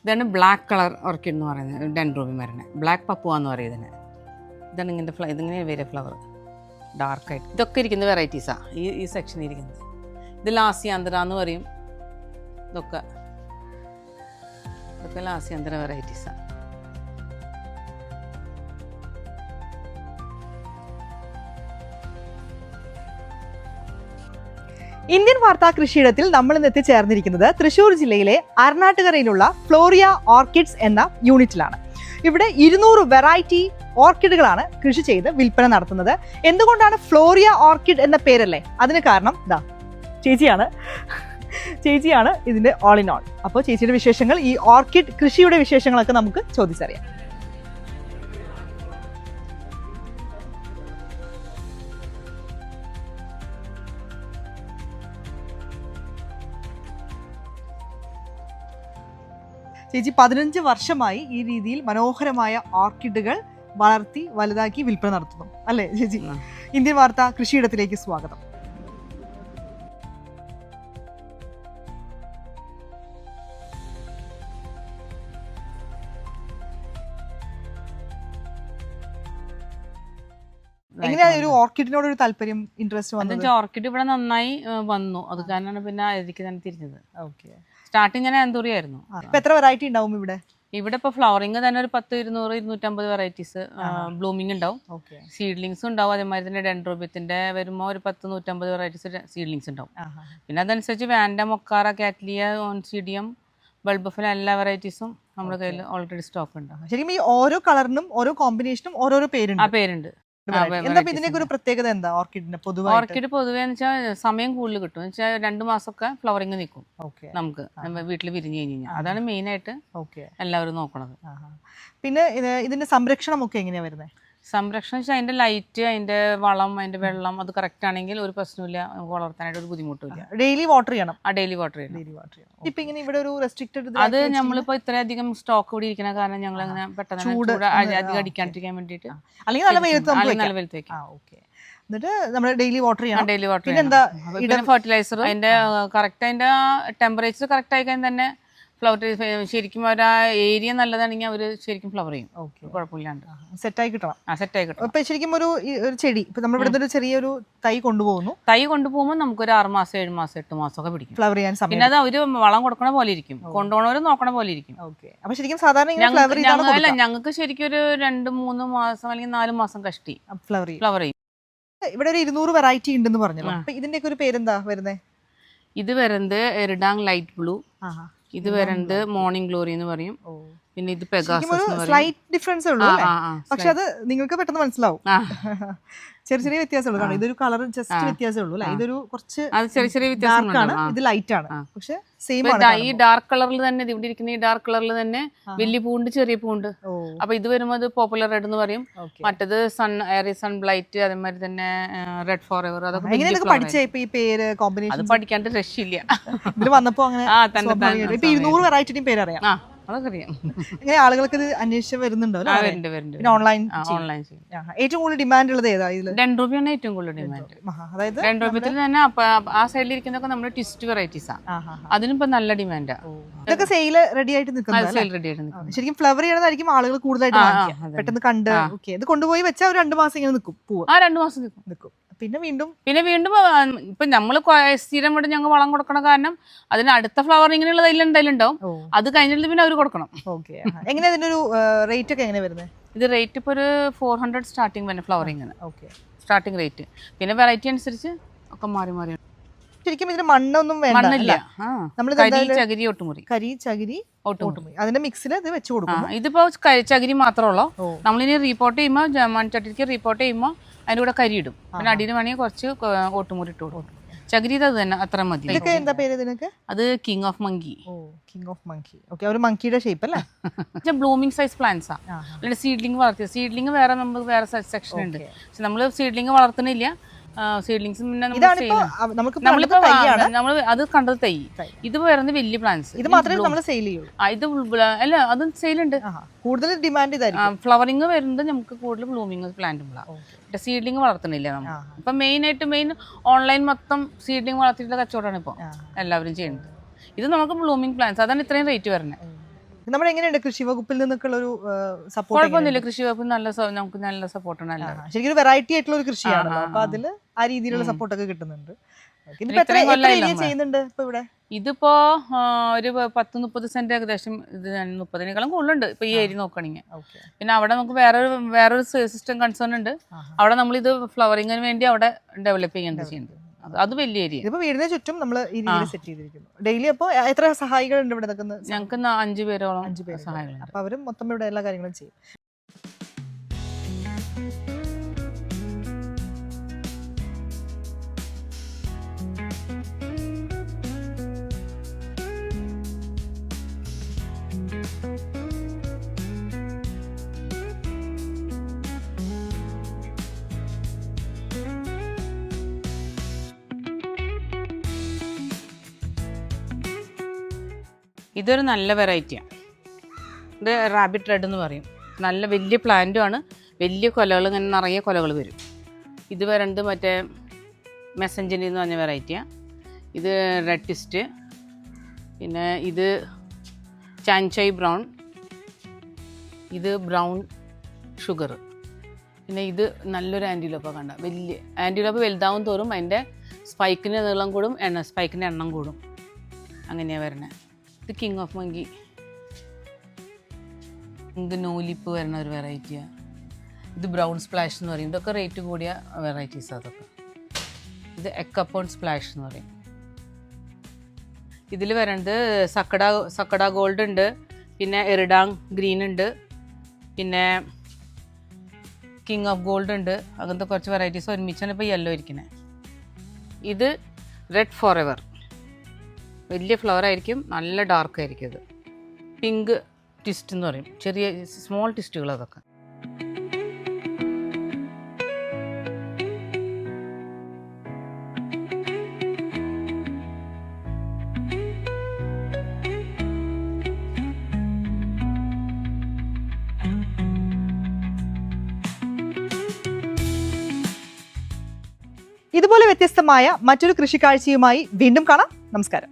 ഇതാണ് black colour orchid എന്ന് പറയുന്നത്, ഡെൻഡ്രോബിയം വരുന്നത്. ബ്ലാക്ക് പപ്പുവ എന്ന് പറയുന്നതിന്. ഇതാണ് ഇങ്ങനത്തെ ഇതിങ്ങനെ വരെ ഫ്ലവർ ഡാർക്കായിട്ട്. ഇതൊക്കെ ഇരിക്കുന്ന വെറൈറ്റീസാണ് ഈ സെക്ഷനിൽ ഇരിക്കുന്നത്. ഇത് ലാസ്യാന്തര എന്ന് പറയും. ഇതൊക്കെ ലാസ്യാന്തര വെറൈറ്റീസാണ്. ഇന്ത്യൻ വാർത്താ കൃഷിയിടത്തിൽ നമ്മൾ ഇന്ന് എത്തിച്ചേർന്നിരിക്കുന്നത് തൃശ്ശൂർ ജില്ലയിലെ അർണാട്ടുകരയിലുള്ള ഫ്ലോറിയ ഓർക്കിഡ്സ് എന്ന യൂണിറ്റിലാണ്. ഇവിടെ 200 വെറൈറ്റി ഓർക്കിഡുകളാണ് കൃഷി ചെയ്ത് വിൽപ്പന നടത്തുന്നത്. എന്തുകൊണ്ടാണ് ഫ്ലോറിയ ഓർക്കിഡ് എന്ന പേരല്ലേ? അതിന് കാരണം ചേച്ചിയാണ് ഇതിന്റെ ഓൾ ഇൻ ഓൾ. അപ്പോൾ ചേച്ചിയുടെ വിശേഷങ്ങൾ, ഈ ഓർക്കിഡ് കൃഷിയുടെ വിശേഷങ്ങളൊക്കെ നമുക്ക് ചോദിച്ചറിയാം. ചേച്ചി 15 വർഷമായി ഈ രീതിയിൽ മനോഹരമായ ഓർക്കിഡുകൾ വളർത്തി വലുതാക്കി വിൽപ്പന നടത്തുന്നു അല്ലേ ചേച്ചി? ഇന്ത്യൻ വാർത്താ കൃഷിയിടത്തിലേക്ക് സ്വാഗതം. എങ്ങനെയാണ് ഒരു ഓർക്കിഡിനോട് ഒരു താല്പര്യം, ഇൻട്രസ്റ്റ് വന്നത്? ഓർക്കിഡ് ഇവിടെ നന്നായി വന്നു, അത് കാരണമാണ് പിന്നെ അതിലേക്ക് തന്നെ തിരിഞ്ഞത്. ഓക്കെ, സ്റ്റാർട്ടിങ് ഞാൻ എന്തോറിയായിരുന്നു. എത്ര വെറൈറ്റി ഉണ്ടാവും ഇവിടെ? ഇവിടെ ഇപ്പോൾ ഫ്ലവറിങ് തന്നെ ഒരു 10, 200, 250 വെറൈറ്റീസ് ബ്ലൂമിങ് ഉണ്ടാവും. സീഡ്ലിങ്സ് ഉണ്ടാവും. അതേമാതിരി തന്നെ ഡെൻഡ്രോബിയത്തിന്റെ വരുമ്പോൾ ഒരു 10, 150 വെറൈറ്റീസ് സീഡ്ലിങ്സ് ഉണ്ടാവും. പിന്നെ അതനുസരിച്ച് വാൻഡ, മൊക്കാറ, കാറ്റ്ലിയ, ഓൺസീഡിയം, ബൾബഫല എല്ലാ വെറൈറ്റീസും നമ്മുടെ കയ്യിൽ ഓൾറെഡി സ്റ്റോക്ക് ഉണ്ട്. ശരിക്കും ഈ ഓരോ കളറിനും ഓരോ കോമ്പിനേഷനും ഓരോരോ പേരുണ്ട്. പേരുണ്ട്. ഇതിനൊക്കെ ഒരു പ്രത്യേകത എന്താ ഓർക്കിഡിന്? ഓർക്കിഡ് പൊതുവെ സമയം കൂടുതൽ കിട്ടും. വെച്ചാൽ 2 മാസമൊക്കെ ഫ്ലവറിങ് നിൽക്കും നമുക്ക് വീട്ടിൽ വിരിഞ്ഞു കഴിഞ്ഞാൽ. അതാണ് മെയിൻ ആയിട്ട് എല്ലാവരും നോക്കണത്. പിന്നെ ഇതിന്റെ സംരക്ഷണം ഒക്കെ എങ്ങനെയാ വരുന്നത്? സംരക്ഷണം വെച്ചാൽ അതിന്റെ ലൈറ്റ്, അതിന്റെ വളം, അതിന്റെ വെള്ളം അത് കറക്റ്റ് ആണെങ്കിൽ ഒരു പ്രശ്നമില്ല, നമുക്ക് വളർത്താനായിട്ട് ഒരു ബുദ്ധിമുട്ടില്ല. ഡെയിലി വാട്ടർ ചെയ്യണം. ഡെയിലി വാട്ടർ ചെയ്യണം. ഇപ്പൊ ഇങ്ങനെ ഇവിടെ ഒരു റെസ്ട്രിക്റ്റഡ്, അത് നമ്മളിപ്പോ ഇത്രയധികം സ്റ്റോക്ക് കൂടി ഇരിക്കുന്ന കാരണം ഞങ്ങൾ അങ്ങനെ പെട്ടെന്ന് ചൂട് അധികം അടിക്കാണ്ടിരിക്കാൻ വേണ്ടിയിട്ട് അല്ലെങ്കിൽ നല്ല വെയിലത്ത് വെക്കാം. എന്നിട്ട് നമ്മൾ ഡെയിലി വാട്ടർ ചെയ്യണം. ഡെയിലി വാട്ടർ ചെയ്യണം. പിന്നെ ഫെർട്ടിലൈസർ, അതിന്റെ കറക്റ്റ് അതിന്റെ ടെമ്പറേച്ചർ കറക്റ്റ് ആയി കഴിഞ്ഞാൽ തന്നെ ഫ്ലവർ ശരിക്കും ഒരു ഏരിയ നല്ലതാണെങ്കിൽ അവർ ശരിക്കും ഫ്ലവർ ചെയ്യും. കുഴപ്പമില്ലാണ്ട് സെറ്റായി കിട്ടണം. സെറ്റായി കിട്ടണം. ഇപ്പൊ ശരിക്കും ഒരു ചെടി ഇപ്പൊ നമ്മൾ ഇവിടെ ഒരു ചെറിയൊരു തൈ കൊണ്ടുപോകുമ്പോൾ നമുക്ക് ഒരു 6 മാസം, 7 മാസം, 8 മാസം ഒക്കെ പിടിക്കും ഫ്ലവർ ചെയ്യാൻ. പിന്നെ അത് അവര് വളം കൊടുക്കണ പോലെ ഇരിക്കും, കൊണ്ടുപോകണവര് നോക്കണ പോലെ ഇരിക്കും. അപ്പൊ ശരിക്കും സാധാരണ ഞങ്ങൾക്ക് ശരിക്കും ഒരു 2-3 മാസം അല്ലെങ്കിൽ 4 മാസം കഷ്ടി ഫ്ലവർ ചെയ്യും. ഇവിടെ ഒരു 200 വെറൈറ്റി ഉണ്ടെന്ന് പറഞ്ഞല്ലോ. അപ്പൊ ഇതിന്റെ ഒരു പേരെന്താ വരുന്നത്? ഇത് വരുന്നത് എറിഡാങ് ലൈറ്റ് ബ്ലൂ, ഇത് വരുന്നത് മോർണിംഗ് ഗ്ലോറി എന്ന് പറയും. പിന്നെ ഇത് പെഗാസസ്. സ്ലൈറ്റ് ഡിഫറൻസ് ഉള്ളൂ, പക്ഷെ അത് നിങ്ങൾക്ക് പെട്ടെന്ന് മനസ്സിലാവും. ചെറിയ വ്യത്യാസമുള്ളൂ. കാരണം ഇതൊരു കളർ ജസ്റ്റ് വ്യത്യാസമേ ഉള്ളൂ. ഇതൊരു കുറച്ച് ചെറിയ വ്യത്യാസമാണ്. ഇത് ലൈറ്റ് ആണ്, പക്ഷെ സെയിം ആണ്. ഈ ഡാർക്ക് കളറിൽ തന്നെ ഇവിടെ ഇരിക്കുന്ന ഈ ഡാർക്ക് കളറിൽ തന്നെ വലിയ പൂണ്ട്, ചെറിയ പൂണ്ട്. അപ്പൊ ഇത് വരുമ്പോൾ അത് പോപ്പുലർ റെഡ് എന്ന് പറയും. മറ്റേത് സൺ ബ്ലൈറ്റ്, അതേമാതിരി തന്നെ റെഡ് ഫോർ എവർ. അതൊക്കെ പഠിച്ചേ ഈ പേര് കോമ്പിനേഷൻ? അത് പഠിക്കാണ്ട് രക്ഷയില്ല. ഇതിൽ വന്നപ്പോ അങ്ങനെ 200 വെറൈറ്റിയും പേരറിയാം. ഇങ്ങനെ ആളുകൾക്ക് ഇത് അന്വേഷിച്ച് വരുന്നുണ്ടോ? ഓൺലൈൻ ഏറ്റവും കൂടുതൽ ഡിമാൻഡ് ഉള്ളത് ഏതാ? ഡെൻഡ്രോബിയാണ് ഏറ്റവും കൂടുതൽ ഡിമാൻഡ്. അതായത് ഡെൻഡ്രോബിയത്തിൽ തന്നെ ആ സൈഡിൽ ഇരിക്കുന്നതൊക്കെ നമ്മുടെ ട്വിസ്റ്റ് വെറൈറ്റീസ് ആണ്. അതിനിപ്പോ നല്ല ഡിമാൻഡാ. ഇതൊക്കെ സെയില് റെഡി ആയിട്ട് നിൽക്കുന്നത്. ശരിക്കും ഫ്ലവർ ചെയ്യണതായിരിക്കും ആളുകൾ കൂടുതലായിട്ട് പെട്ടെന്ന് കണ്ട്. ഇത് കൊണ്ടുപോയി വെച്ചാൽ ഒരു 2 മാസം ഇങ്ങനെ നിൽക്കും. 2 മാസം നിൽക്കും. പിന്നെ വീണ്ടും ഇപ്പൊ നമ്മള് സ്ഥിരം ഇവിടെ ഞങ്ങൾ വളം കൊടുക്കണ കാരണം അതിന് അടുത്ത ഫ്ലവറിങ്ങിനുള്ള എന്തായാലും ഉണ്ടാവും. അത് കഴിഞ്ഞിട്ട് പിന്നെ അവർ കൊടുക്കണം. എങ്ങനെ ഇതിന്റെ ഒരു റേറ്റ് ഒക്കെ എങ്ങനെ വരുന്നത്? ഇത് റേറ്റ് ഇപ്പൊ ഒരു 400 സ്റ്റാർട്ടിങ് തന്നെ ഫ്ലവറിങ്ങിന്. Starting rate. പിന്നെ വെറൈറ്റി അനുസരിച്ച് ഒക്കെ മാറി മാറി. ശരിക്കും ഇതിന് മണ്ണൊന്നും മണ്ണില്ല. ചകിരി, ഒട്ടുമുറി. ഒട്ടുമുറി അതിന്റെ മിക്സിൽ ഇത് വെച്ച് കൊടുക്കും. ഇതിപ്പോ ചകിരി മാത്രമുള്ളൂ. നമ്മളിനി റിപ്പോർട്ട് ചെയ്യുമ്പോൾ മൺചട്ടിക്ക് റിപ്പോർട്ട് ചെയ്യുമ്പോൾ അതിന്റെ കൂടെ കരി ഇടും. പിന്നെ അടിയിൽ വേണമെങ്കിൽ കുറച്ച് ഓട്ടുമുറി ഇട്ട് കൊടുക്കും. ചകിരി അത് തന്നെ അത്ര മതി. എന്താ പേര് ഇതിനൊക്കെ? അത് കിങ് ഓഫ് മങ്കി. ഒരു മങ്കിയുടെ ഷേപ്പ് അല്ലേ? ബ്ലൂമിംഗ് സൈസ് പ്ലാന്റ്സാ. അല്ലാണ്ട് സീഡ്ലിംഗ് വളർത്തിയ സീഡ്ലിംഗ് വേറെ നമുക്ക് വേറെ സെക്ഷൻ ഉണ്ട്. പക്ഷെ നമ്മള് സീഡ്ലിംഗ് വളർത്തുന്നില്ല. സീഡ്ലിങ്സ് പിന്നെ നമ്മൾ അത് കണ്ടത് തൈ. ഇത് വരുന്നത് വലിയ പ്ലാന്റ്സ്. ഇത് മാത്രമേ നമ്മൾ സെയിൽ ചെയ്യൂ? ഇത് അല്ല, അതും സെയിലുണ്ട്. കൂടുതൽ ഡിമാൻഡ് ഇതായിരിക്കും. ഫ്ലവറിങ് വരുന്നത് നമുക്ക് കൂടുതൽ ബ്ലൂമിംഗ് പ്ലാന്റുകളാണ്. സീഡ്ലിംഗ് വളർത്തുന്നില്ല നമ്മൾ. ഇപ്പൊ മെയിൻ ഓൺലൈൻ മൊത്തം സീഡ്ലിംഗ് വളർത്തിയിട്ടുള്ള കച്ചവടമാണ് ഇപ്പൊ എല്ലാവരും ചെയ്യുന്നത്. ഇത് നമുക്ക് ബ്ലൂമിംഗ് പ്ലാന്റ്സ്, അതാണ് ഇത്രയും റേറ്റ് വരുന്നത്. നമ്മൾ എങ്ങനെയുണ്ട് കൃഷി വകുപ്പിൽ നിന്നൊക്കെയുള്ള ഒരു സപ്പോർട്ട്? കുഴപ്പമൊന്നുമില്ല, കൃഷി വകുപ്പ് നമുക്ക് നല്ല സപ്പോർട്ടാണ്. നല്ല ശരിക്കും വെറൈറ്റി ആയിട്ടുള്ള ഒരു കൃഷിയാണല്ലോ, അപ്പൊ അതില് ആ രീതിയിലുള്ള സപ്പോർട്ടൊക്കെ കിട്ടുന്നുണ്ട്. ചെയ്യുന്നുണ്ട് ഇപ്പൊ ഇവിടെ? ഇതിപ്പോ ഒരു 10-30 സെന്റ് ഏകദേശം, ഇത് 30-നേക്കാളും കൂടുതലുണ്ട് ഇപ്പൊ ഈ ഏരിയ നോക്കുകയാണെങ്കിൽ. പിന്നെ അവിടെ നമുക്ക് വേറൊരു സിസ്റ്റം കൺസേൺ ഉണ്ട്. അവിടെ നമ്മൾ ഇത് ഫ്ലവറിങ്ങിന് വേണ്ടി അവിടെ ഡെവലപ്പ് ചെയ്യുന്നുണ്ട്. അത് വലിയ ഏരിയ. ഇപ്പൊ വീടിന് ചുറ്റും നമ്മൾ ഈ രീതിയിൽ സെറ്റ് ചെയ്തിരിക്കുന്നു. ഡെയിലി അപ്പൊ എത്ര സഹായികളുണ്ട് ഇവിടെ നിൽക്കുന്നത്? ഞങ്ങൾക്ക് 5 പേരോളം സഹായികളുണ്ട്. അപ്പൊ അവരും മൊത്തം ഇവിടെ എല്ലാ കാര്യങ്ങളും ചെയ്യും. ഇതൊരു നല്ല വെറൈറ്റിയാണ്. ഇത് റാബിറ്റ് റെഡ് എന്ന് പറയും. നല്ല വലിയ പ്ലാന്റും ആണ്. വലിയ കൊലകൾ, ഇങ്ങനെ നിറയെ കൊലകൾ വരും. ഇത് വരുന്നത് മറ്റേ മെസഞ്ചരി എന്ന് പറഞ്ഞ വെറൈറ്റിയാണ്. ഇത് റെഡ് ട്വിസ്റ്റ്, പിന്നെ ഇത് ചാൻചായ് ബ്രൗൺ, ഇത് ബ്രൗൺ ഷുഗർ, പിന്നെ ഇത് നല്ലൊരു ആൻറ്റിലോപ്പാണ്. കണ്ട വലിയ ആൻറ്റിലോപ്പ് വലുതാവും തോറും അതിൻ്റെ സ്പൈക്കിൻ്റെ നീളം കൂടും, സ്പൈക്കിൻ്റെ എണ്ണം കൂടും. അങ്ങനെയാണ് വരണേ. ഇത് കിങ് ഓഫ് മങ്കി, നോലിപ്പ് വരുന്ന ഒരു വെറൈറ്റിയാണ്. ഇത് ബ്രൗൺ സ്പ്ലാഷ് എന്ന് പറയും. ഇതൊക്കെ റേറ്റ് കൂടിയ വെറൈറ്റീസ് അതൊക്കെ. ഇത് എക്കപ്പോൺ സ്പ്ലാഷ് എന്ന് പറയും. ഇതിൽ വരുന്നത് സക്കട ഗോൾഡ് ഉണ്ട്, പിന്നെ എറിഡാങ് ഗ്രീൻ ഉണ്ട്, പിന്നെ കിങ് ഓഫ് ഗോൾഡ് ഉണ്ട്. അങ്ങനത്തെ കുറച്ച് വെറൈറ്റീസ് ഒരുമിച്ചാണ് ഇപ്പോൾ യെല്ലോ ഇരിക്കുന്നത്. ഇത് റെഡ് ഫോർ എവർ, വലിയ ഫ്ലവർ ആയിരിക്കും, നല്ല ഡാർക്ക് ആയിരിക്കും. ഇത് പിങ്ക് ട്വിസ്റ്റ് എന്ന് പറയും. ചെറിയ സ്മോൾ ട്വിസ്റ്റുകൾ അതൊക്കെ. ഇതുപോലെ വ്യത്യസ്തമായ മറ്റൊരു കൃഷിക്കാഴ്ചയുമായി വീണ്ടും കാണാം. നമസ്കാരം.